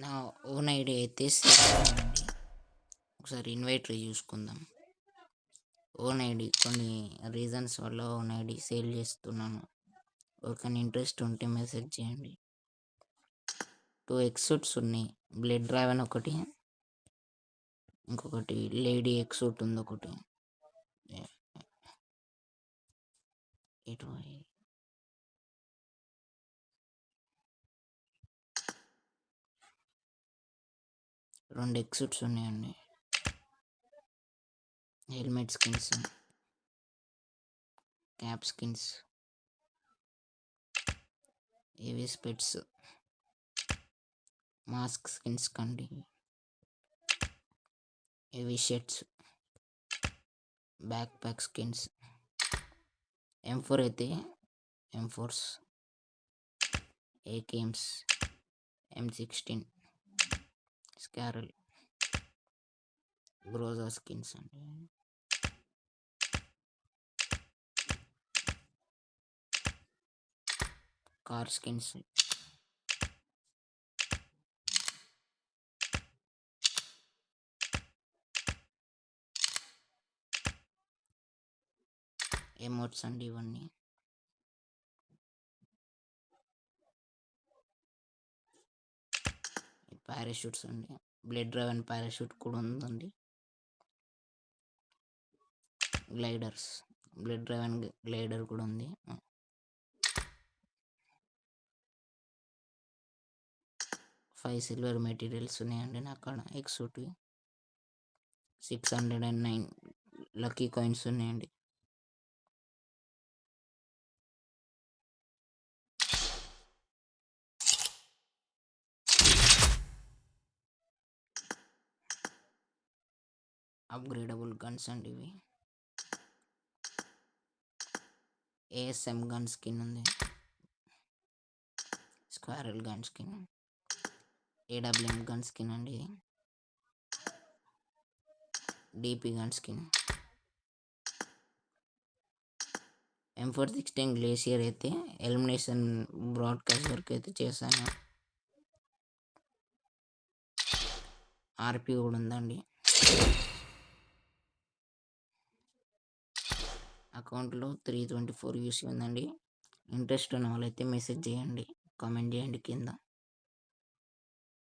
నా own ID అయితే same. ఒకసారి ఇన్వైటరీ చూసుకుందాం. ఓన్ ఐడి కొన్ని రీజన్స్ వల్ల ఓన్ ఐడి సేల్ చేస్తున్నాను. ఒకరిని ఇంట్రెస్ట్ ఉంటే మెసేజ్ చేయండి. 2 ఎక్సూట్స్ ఉన్నాయి. బ్లడ్ డ్రైవన్ ఒకటి, ఇంకొకటి లేడీ ఎక్సూట్ ఉంది ఒకటి. ఇటు 2 ఎక్సూట్స్ ఉన్నాయండి. హెల్మెట్ స్కిన్స్, క్యాప్ స్కిన్స్, ఏవి స్పెట్స్, మాస్క్ స్కిన్స్ కండి, ఏవి shirts, back pack skins. M4 అయితే M4s, AKMs, M16, స్కారల్, Groza skins అండి. కార్ స్కిన్స్, ఎమోట్స్ అండి ఇవన్నీ. పారాషూట్స్ అండి, బ్లడ్ డ్రైవన్ పారాషూట్ కూడా ఉందండి. గ్లైడర్స్, బ్లడ్ డ్రైవన్ గ్లైడర్ కూడా ఉంది. 5 సిల్వర్ మెటీరియల్స్ ఉన్నాయండి నా కాడ. ఎక్సూట్ 609 లక్కీ కాయిన్స్ ఉన్నాయండి. అప్గ్రేడబుల్ గన్స్ అండి ఇవి. ASM గన్ స్కిన్ ఉంది, స్క్వారల్ gun skin, AWM gun skin అండి, DP gun skin. M416 glacier అయితే ఎలిమినేషన్ బ్రాడ్కాస్ట్ వరకు అయితే చేశాను. RP కూడా ఉందండి. అకౌంట్లో 324 యూసీ ఉందండి. ఇంట్రెస్ట్ ఉన్న వాళ్ళైతే మెసేజ్ చేయండి, కామెంట్ చేయండి కింద.